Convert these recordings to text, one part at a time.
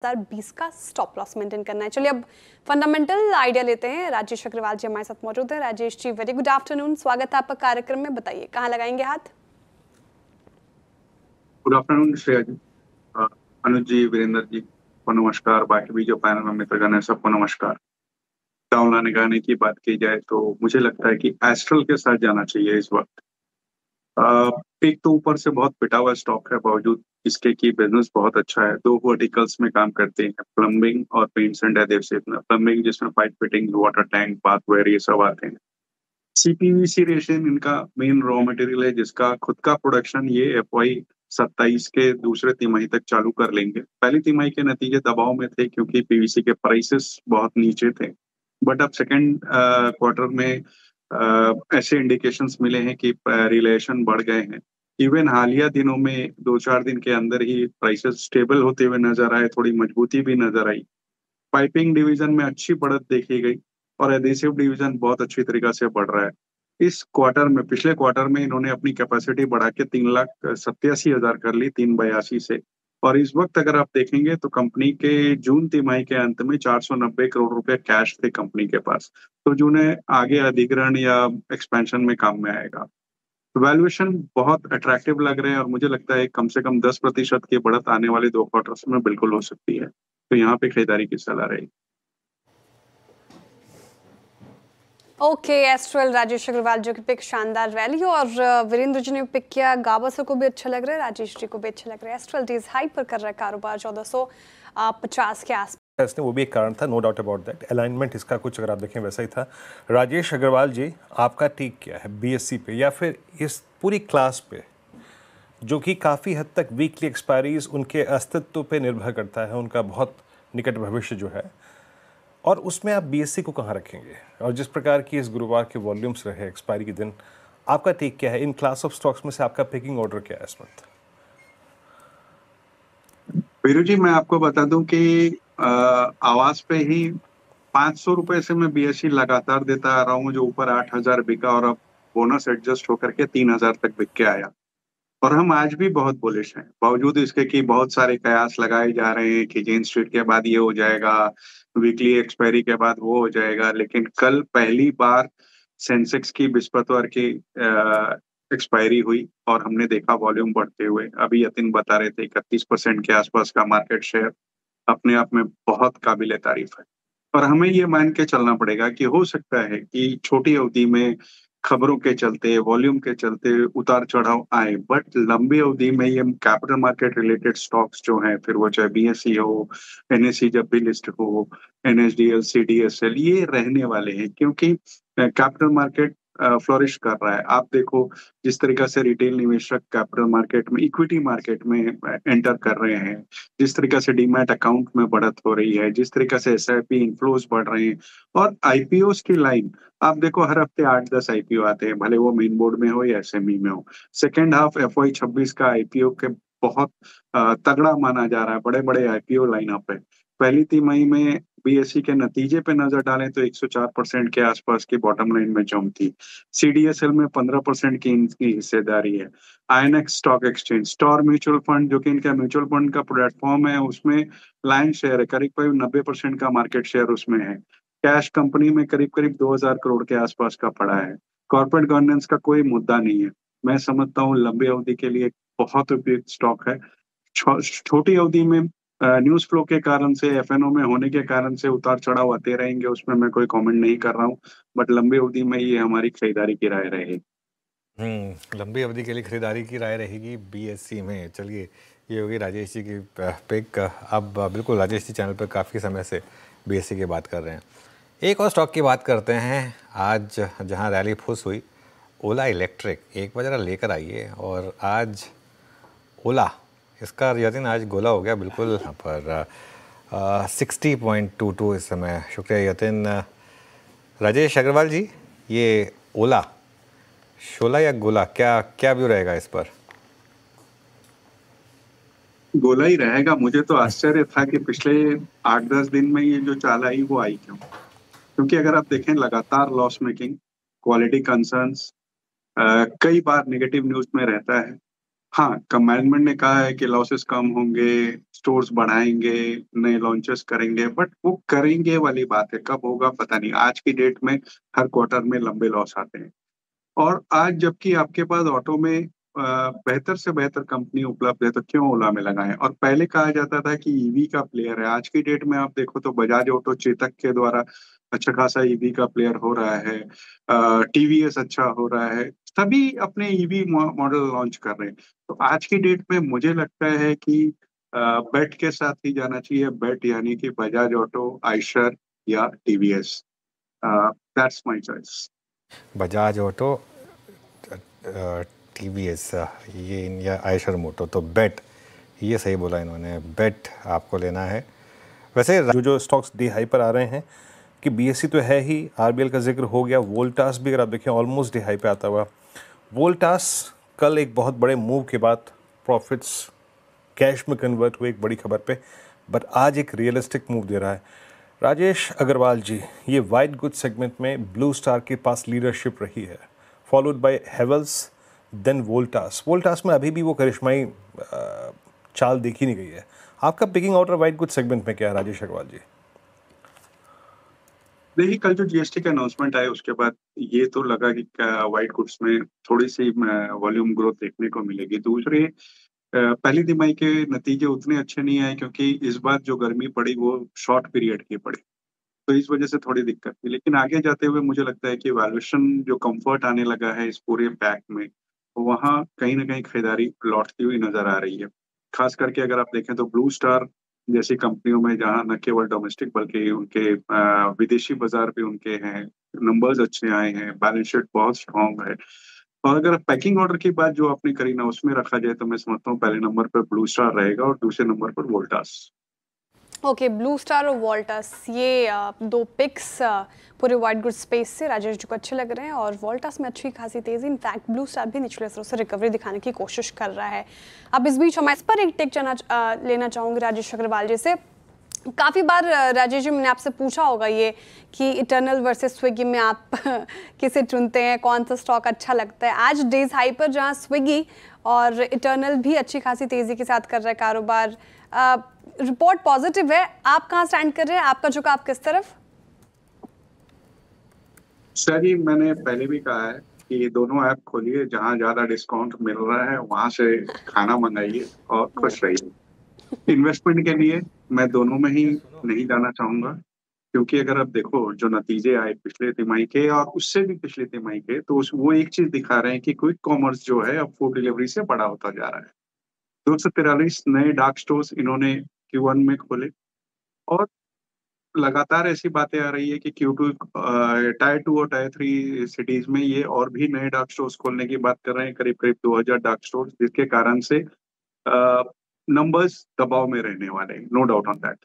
2020 का stop loss maintain करना है। चलिए अब फंडामेंटल आइडिया लेते हैं। राजेश अग्रवाल जी हमारे साथ मौजूद हैं। Rajesh ji very good afternoon, स्वागत है आपका कार्यक्रम में। बताइए कहाँ लगाएंगे हाथ? गुड आफ्टरनून श्रेया जी, अनुज जी, वीरेंद्र जी को नमस्कार। बाकी भी जो पैनल में मित्रगण है सबको नमस्कार। डाउन लगाने की बात की जाए तो मुझे लगता है कि एस्ट्रल के साथ जाना चाहिए इस वक्त। एक तो ऊपर से बहुत पिटा हुआ स्टॉक है, बावजूद इसके की बिजनेस बहुत अच्छा है। दो वर्टिकल्स में काम करते हैं, प्लम्बिंग और पेंट्स एंड एडहेसिव। प्लम्बिंग जिसमें pipe fitting, water tank, bathware ये सब आते हैं। सीपीवीसी रेशिन इनका मेन रॉ मटेरियल है, जिसका खुद का प्रोडक्शन ये FY 27 के दूसरे तिमाही तक चालू कर लेंगे। पहली तिमाही के नतीजे दबाव में थे क्योंकि पीवीसी के प्राइसेस बहुत नीचे थे, बट अब सेकेंड क्वार्टर में ऐसे इंडिकेशंस मिले हैं कि रिलेशन बढ़ गए हैं। इवन हालिया दिनों में 2-4 दिन के अंदर ही प्राइसेस स्टेबल होते हुए नजर आए, थोड़ी मजबूती भी नजर आई। पाइपिंग डिवीजन में अच्छी बढ़त देखी गई और एडहेसिव डिवीजन बहुत अच्छी तरीके से बढ़ रहा है। इस क्वार्टर में, पिछले क्वार्टर में इन्होंने अपनी कैपेसिटी बढ़ा के 3,87,000 कर ली, 382 से। और इस वक्त अगर आप देखेंगे तो कंपनी के जून तिमाही के अंत में 490 करोड़ रुपए कैश थे कंपनी के पास, तो जिन्हें आगे अधिग्रहण या एक्सपेंशन में काम में आएगा। वैल्यूएशन बहुत अट्रैक्टिव लग रहे हैं और मुझे लगता है कम से कम 10% की बढ़त आने वाले 2 क्वार्टर्स में बिल्कुल हो सकती है। तो यहाँ पे खरीदारी की सलाह रहेगी। ओके, एस्ट्रल राजेश अग्रवाल जी की पिक शानदार रैली, और वीरेंद्र जी ने पिक किया गावस्कर को भी अच्छा लग रहा है, राजेश जी को भी अच्छा लग रहा है। एस्ट्रल डीज हाई पर कर रहा है कारोबार 1450 के आस। इसने वो भी एक कारण था, no doubt about that. Alignment इसका कुछ अगर आप देखें वैसा ही था। राजेश अग्रवाल जी, आपका टेक क्या है BSE पे या फिर इस पूरी क्लास पे, जो कि काफ़ी हद तक वीकली एक्सपायरीज उनके अस्तित्व पे निर्भर करता है, उनका बहुत निकट भविष्य जो है, और उसमें आप BSE को कहाँ रखेंगे? और जिस प्रकार की इस गुरुवार के वॉल्यूम्स रहे एक्सपायरी के दिन, आपका टेक क्या है इन क्लास ऑफ स्टॉक्स में से? आपका पिकिंग ऑर्डर क्या है इस वक्त? वीरू जी, मैं आपको बता दूं कि आवाज पे ही 500 रुपए से मैं BSE लगातार देता आ रहा हूँ, जो ऊपर 8,000 बिका और अब बोनस एडजस्ट होकर के 3,000 तक बिक के आया। और हम आज भी बहुत बुलिश हैं, बावजूद इसके कि बहुत सारे कयास लगाए जा रहे हैं कि जेन स्ट्रीट के बाद ये हो जाएगा, वीकली एक्सपायरी के बाद वो हो जाएगा। लेकिन कल पहली बार सेंसेक्स की बृहस्पतिवार की एक्सपायरी हुई और हमने देखा वॉल्यूम बढ़ते हुए। अभी यतिन बता रहे थे 31% के आसपास का मार्केट शेयर अपने आप में बहुत काबिले तारीफ है। और हमें ये मान के चलना पड़ेगा कि हो सकता है कि छोटी अवधि में खबरों के चलते, वॉल्यूम के चलते उतार चढ़ाव आए, बट लंबी अवधि में ये कैपिटल मार्केट रिलेटेड स्टॉक्स जो हैं, फिर वो चाहे BSE हो, NSE जब भी लिस्ट हो, NSDL, CDSL, ये रहने वाले हैं क्योंकि कैपिटल मार्केट फ्लोरिश कर रहा है। आप देखो जिस तरीके से रिटेल निवेशक कैपिटल मार्केट में, इक्विटी मार्केट में एंटर कर रहे हैं, जिस तरीके से डीमैट अकाउंट में बढ़त हो रही है, जिस तरीके से SIP इनफ्लोज बढ़ रहे हैं, और IPOs की लाइन आप देखो, हर हफ्ते 8-10 IPO आते हैं, भले वो मेन बोर्ड में हो या SME में हो। सेकेंड हाफ FY 26 का IPO के बहुत तगड़ा माना जा रहा है, बड़े बड़े IPO लाइनअप है। पहली तिमाही में BSE के नतीजे पे नजर डालें तो 104% के आसपास की बॉटम लाइन में जंप थी। CDSL में 15% की इनकी हिस्सेदारी है। INX stock exchange, star mutual fund जो कि इनका म्यूचुअल फंड का प्लेटफॉर्म है, उसमें लाइन शेयर है, करीब करीब 90% का मार्केट शेयर उसमें है। कैश कंपनी में करीब करीब 2,000 करोड़ के आसपास का पड़ा है। कॉर्पोरेट गवर्नेंस का कोई मुद्दा नहीं है। मैं समझता हूँ लंबी अवधि के लिए बहुत उपयुक्त स्टॉक है। छोटी अवधि में न्यूज फ्लो के कारण से, FNO में होने के कारण से उतार चढ़ाव आते रहेंगे, उसमें मैं कोई कमेंट नहीं कर रहा हूँ, बट लंबी अवधि में ये हमारी खरीदारी की राय रहेगी। लंबी अवधि के लिए खरीदारी की राय रहेगी BSE में। चलिए, ये होगी राजेश जी की पिक। अब बिल्कुल राजेश जी चैनल पर काफ़ी समय से BSE की बात कर रहे हैं। एक और स्टॉक की बात करते हैं। आज जहां रैली फुस हुई, ओला इलेक्ट्रिक एक बार जरा लेकर आइए। और आज ओला, इसका यकीन आज गोला हो गया बिल्कुल पर 60.22 इस समय। शुक्रिया यतिन। राजेश अग्रवाल जी, ये ओला शोला या गोला, क्या क्या व्यू रहेगा इस पर? गोला ही रहेगा। मुझे तो आश्चर्य था कि पिछले 8-10 दिन में ये जो चाल आई वो आई क्यों, क्योंकि अगर आप देखें लगातार लॉस मेकिंग, क्वालिटी कंसर्न्स, कई बार नेगेटिव न्यूज में रहता है। हाँ, मैनेजमेंट ने कहा है कि लॉसेस कम होंगे, स्टोर्स बढ़ाएंगे, नए लॉन्चेस करेंगे, बट वो करेंगे वाली बात है, कब होगा पता नहीं। आज की डेट में हर क्वार्टर में लंबे लॉस आते हैं। और आज जबकि आपके पास ऑटो में बेहतर से बेहतर कंपनी उपलब्ध है, तो क्यों ओला में लगाएं। और पहले कहा जाता था कि ईवी का प्लेयर है, आज की डेट में आप देखो तो बजाज ऑटो चेतक के द्वारा अच्छा खासा ईवी का प्लेयर हो रहा है, टीवीएस अच्छा हो रहा है, सभी अपने ईवी मॉडल लॉन्च कर रहे हैं। तो आज की डेट में मुझे लगता है कि बेट के साथ ही जाना चाहिए, बेट यानी कि बजाज ऑटो, आयशर या TVS. That's my choice. Bajaj auto, TVS, ये या आयशर मोटो, तो बेट, ये सही बोला इन्होंने, बेट आपको लेना है। वैसे जो जो स्टॉक्स डी हाई पर आ रहे हैं कि बीएससी तो है ही, आरबीएल का जिक्र हो गया, वोल्टास भी अगर आप देखें ऑलमोस्ट डी हाई पे आता हुआ। वोल्टास कल एक बहुत बड़े मूव के बाद प्रॉफिट्स कैश में कन्वर्ट हुए एक बड़ी खबर पे, बट आज एक रियलिस्टिक मूव दे रहा है। राजेश अग्रवाल जी, ये वाइट गुड सेगमेंट में ब्लू स्टार के पास लीडरशिप रही है, followed by Havells, then Voltas. Voltas में अभी भी वो करिश्माई चाल देखी नहीं गई है। आपका picking order white good segment में क्या है राजेश अग्रवाल जी? देखिए, कल जो जीएसटी का अनाउंसमेंट आया उसके बाद ये तो लगा कि व्हाइट गुड्स में थोड़ी सी वॉल्यूम ग्रोथ देखने को मिलेगी। दूसरे पहली तिमाही के नतीजे उतने अच्छे नहीं आए, क्योंकि इस बार जो गर्मी पड़ी वो शॉर्ट पीरियड की पड़ी, तो इस वजह से थोड़ी दिक्कत थी। लेकिन आगे जाते हुए मुझे लगता है कि वैल्यूएशन जो कंफर्ट आने लगा है इस पूरे पैक में, वहाँ कहीं ना कहीं खरीदारी लौटती हुई नजर आ रही है। खास करके अगर आप देखें तो ब्लू स्टार जैसी कंपनियों में, जहाँ न केवल डोमेस्टिक बल्कि उनके विदेशी बाजार भी उनके हैं, नंबर्स अच्छे आए हैं, बैलेंस शीट बहुत स्ट्रांग है। और अगर पैकिंग ऑर्डर की बात जो आपने करी ना, उसमें रखा जाए तो मैं समझता हूँ पहले नंबर पर ब्लू स्टार रहेगा और दूसरे नंबर पर वोल्टास। ओके, ब्लू स्टार और वोल्टास, ये दो पिक्स पूरे वाइट गुड स्पेस से राजेश जी को अच्छे लग रहे हैं। और वोल्टास में अच्छी खासी तेजी, इनफैक्ट ब्लू स्टार भी निचले स्तरों से रिकवरी दिखाने की कोशिश कर रहा है। अब इस बीच हम इस पर एक टेक लेना चाहूँगी राजेश अग्रवाल जी से। काफ़ी बार राजेश जी मैंने आपसे पूछा होगा ये कि इटर्नल वर्सेस स्विगी में आप किसे चुनते हैं, कौन सा स्टॉक अच्छा लगता है। आज डेज हाई पर जहाँ स्विगी और इटर्नल भी अच्छी खासी तेज़ी के साथ कर रहा है कारोबार, रिपोर्ट पॉजिटिव है, आप कहाँ स्टैंड कर रहे हैं, आपका झुकाव किस तरफ? सर जी, मैंने पहले भी कहा है कि दोनों ऐप खोलिए, जहां ज्यादा डिस्काउंट मिल रहा है वहां से खाना मंगाइए और खुश रहिए। इन्वेस्टमेंट के लिए मैं दोनों में ही नहीं जाना चाहूंगा, क्योंकि अगर आप देखो जो नतीजे आए पिछले तिमाही के और उससे भी पिछले तिमाही के, तो वो एक चीज दिखा रहे हैं कि क्विक कॉमर्स जो है अब फूड डिलीवरी से बड़ा होता जा रहा है। 243 नए डार्क स्टोर्स इन्होंने Q1 में खोले, और लगातार ऐसी बातें आ रही है कि Q2 टायर 2 और टायर 3 सिटीज में ये और भी नए डार्क स्टोर्स खोलने की बात कर रहे हैं, करीब करीब 2000 डार्क स्टोर्स, जिसके कारण से नंबर्स दबाव में रहने वाले हैं, no doubt on that.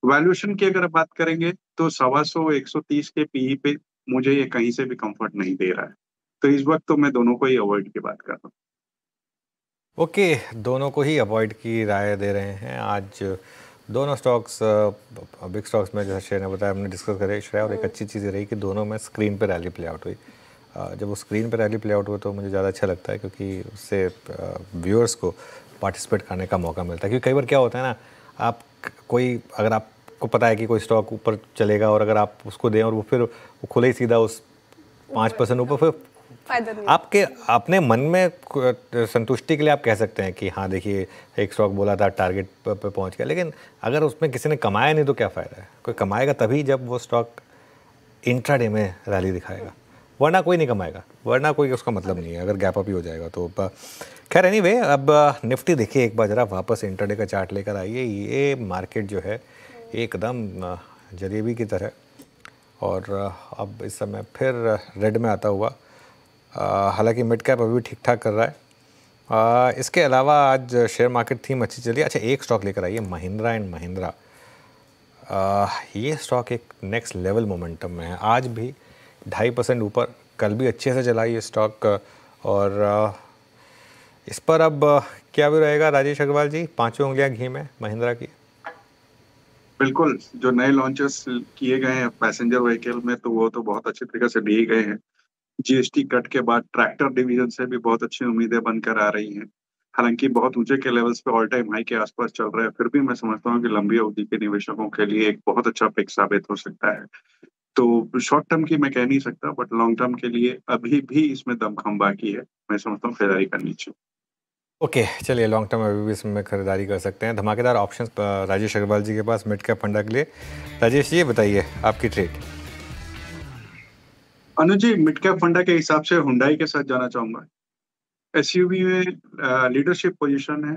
Valuation की अगर बात करेंगे तो 125 130 के पीई पे मुझे ये कहीं से भी कंफर्ट नहीं दे रहा है, तो इस वक्त तो मैं दोनों को ही अवॉइड की बात कर रहा हूँ। ओके, दोनों को ही अवॉइड की राय दे रहे हैं। आज दोनों स्टॉक्स, बिग स्टॉक्स में जैसे श्रेया ने बताया, हमने डिस्कस करे श्रेया, और एक अच्छी चीज़ रही कि दोनों में स्क्रीन पर रैली प्ले आउट हुई। जब वो स्क्रीन पर रैली प्ले आउट हुआ तो मुझे ज़्यादा अच्छा लगता है, क्योंकि उससे व्यूअर्स को पार्टिसिपेट करने का मौका मिलता है। क्योंकि कई बार क्या होता है ना, आप कोई, अगर आपको पता है कि कोई स्टॉक ऊपर चलेगा और अगर आप उसको दें और वो फिर वो खुले ही सीधा उस 5% ऊपर, फिर आपके अपने मन में संतुष्टि के लिए आप कह सकते हैं कि हाँ देखिए एक स्टॉक बोला था टारगेट पे पहुंच गया, लेकिन अगर उसमें किसी ने कमाया नहीं तो क्या फ़ायदा है। कोई कमाएगा तभी जब वो स्टॉक इंट्राडे में रैली दिखाएगा, वरना कोई नहीं कमाएगा, वरना कोई उसका मतलब नहीं है अगर गैप अप ही हो जाएगा तो। खैर एनीवे, अब निफ्टी देखिए एक बार ज़रा वापस इंट्राडे का चार्ट लेकर आइए। ये मार्केट जो है एकदम जलेबी की तरह, और अब इस समय फिर रेड में आता हुआ, हालांकि मिड कैप अभी ठीक ठाक कर रहा है। इसके अलावा आज शेयर मार्केट थीम अच्छी चली। अच्छा, एक स्टॉक लेकर आइए, महिंद्रा एंड महिंद्रा। ये स्टॉक एक नेक्स्ट लेवल मोमेंटम में है, आज भी 2.5% ऊपर, कल भी अच्छे से चला ये स्टॉक। और इस पर अब क्या भी रहेगा राजेश अग्रवाल जी, पांचों उंगलियां घी में महिंद्रा की। बिल्कुल, जो नए लॉन्चेस किए गए हैं पैसेंजर व्हीकल में, तो वो तो बहुत अच्छे तरीके से दिए गए हैं। जीएसटी कट के बाद ट्रैक्टर डिवीजन से भी बहुत अच्छी उम्मीदें बनकर आ रही हैं। हालांकि बहुत ऊंचे के लेवल्स पे ऑल टाइम हाई के आसपास चल रहा है, फिर भी मैं समझता हूँ कि लंबी अवधि के निवेशकों के लिए एक बहुत अच्छा पिक साबित हो सकता है। तो शॉर्ट टर्म की मैं कह नहीं सकता, बट लॉन्ग टर्म के लिए अभी भी इसमें दमखम बाकी है। मैं समझता हूँ खरीदारी करनी चाहिए। ओके, चलिए लॉन्ग टर्म अभी भी इसमें खरीदारी कर सकते हैं। धमाकेदार ऑप्शन राजेश अग्रवाल जी के पास मिड कैप फंडा के लिए। राजेश जी बताइए आपकी ट्रेड। अनुज जी, मिड कैप फंडा के हिसाब से हुंडई के साथ जाना चाहूंगा। एसयूवी में लीडरशिप पोजीशन है,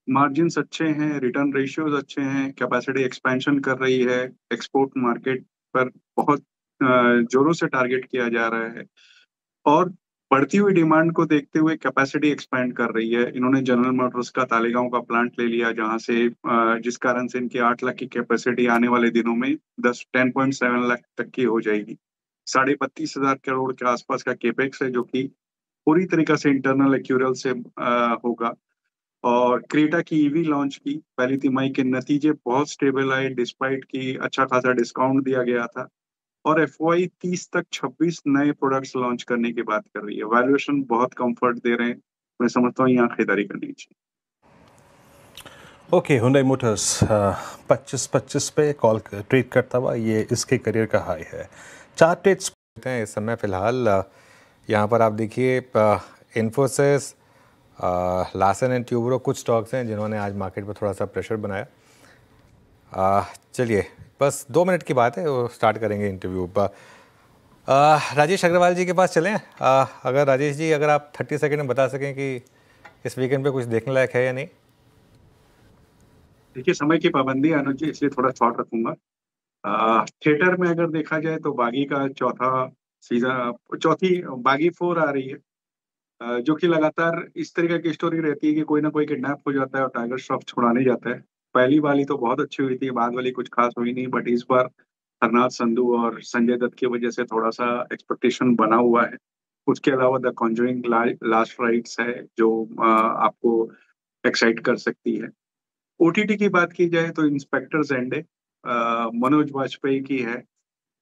मार्जिन्स अच्छे हैं, रिटर्न रेशियोज अच्छे हैं, कैपेसिटी एक्सपेंशन कर रही है, एक्सपोर्ट मार्केट पर बहुत जोरों से टारगेट किया जा रहा है, और बढ़ती हुई डिमांड को देखते हुए कैपेसिटी एक्सपेंड कर रही है। इन्होंने जनरल मोटर्स का तालेगांव का प्लांट ले लिया, जहां से जिस कारण से इनकी 8 लाख की कैपेसिटी आने वाले दिनों में 10.7 लाख तक की हो जाएगी। 32,500 करोड़ के आसपास का केपेक्स है, जो कि पूरी तरीके से इंटरनल एक्यूरल से होगा। और क्रेटा की ईवी लॉन्च की पहली तिमाही के नतीजे बहुत स्टेबल आए, डिस्पाइट की अच्छा खासा डिस्काउंट दिया गया था, और FY 30 तक 26 नए प्रोडक्ट्स लॉन्च करने की बात कर रही है। वैल्यूएशन बहुत कंफर्ट दे रहे हैं, मैं समझता हूँ यहाँ खरीदारी करनी चाहिए। ओके, हुंडई मोटर्स 25 पे कॉल ट्रेड करता हुआ, ये इसके करियर का हाई है। 4 ट्रेड्स हैं इस समय फिलहाल। यहाँ पर आप देखिए इन्फोसिस, लार्सन एंड ट्यूब्रो कुछ स्टॉक्स हैं जिन्होंने आज मार्केट पर थोड़ा सा प्रेशर बनाया। चलिए बस 2 मिनट की बात है, वो स्टार्ट करेंगे इंटरव्यू पर। राजेश अग्रवाल जी के पास चलें। अगर राजेश जी, अगर आप 30 सेकंड में बता सकें कि इस वीकेंड पे कुछ देखने लायक है या नहीं। देखिए, समय की पाबंदी है अनुज जी, इसलिए थोड़ा शॉर्ट रखूंगा। थिएटर में अगर देखा जाए तो बागी का चौथी बागी 4 आ रही है, जो कि लगातार इस तरीके की स्टोरी रहती है कि कोई ना कोई किडनैप हो जाता है और टाइगर श्रॉफ छुड़ाने जाता है। पहली वाली तो बहुत अच्छी हुई थी, बाद वाली कुछ खास हुई नहीं, बट इस बार हरनाथ संधू और संजय दत्त की वजह से थोड़ा सा एक्सपेक्टेशन बना हुआ है। उसके अलावा द कॉन्जरिंग लास्ट राइट्स है, जो आपको एक्साइट कर सकती है। OTT की बात की जाए तो इंस्पेक्टर ज़ेंडे मनोज वाजपेयी की है।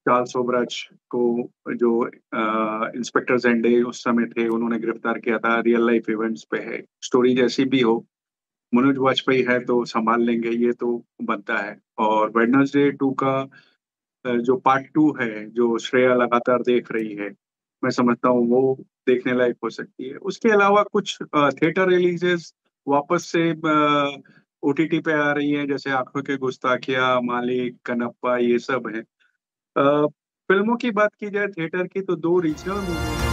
चार्ल्स सोबराज को, जो इंस्पेक्टर ज़ेंडे उस समय थे, उन्होंने गिरफ्तार किया था, रियल लाइफ इवेंट्स पे है। स्टोरी जैसी भी हो, मनोज वाजपेयी है तो संभाल लेंगे, ये तो बनता है। और वेडनेसडे 2 का जो पार्ट 2 है, जो श्रेया लगातार देख रही है, मैं समझता हूँ वो देखने लायक हो सकती है। उसके अलावा कुछ थिएटर रिलीजेस वापस से OTT पे आ रही हैं, जैसे आंखों के गुस्ताखिया, मालिक, कनप्पा, ये सब है। फिल्मों की बात की जाए थिएटर की, तो 2 रीजनल मूवी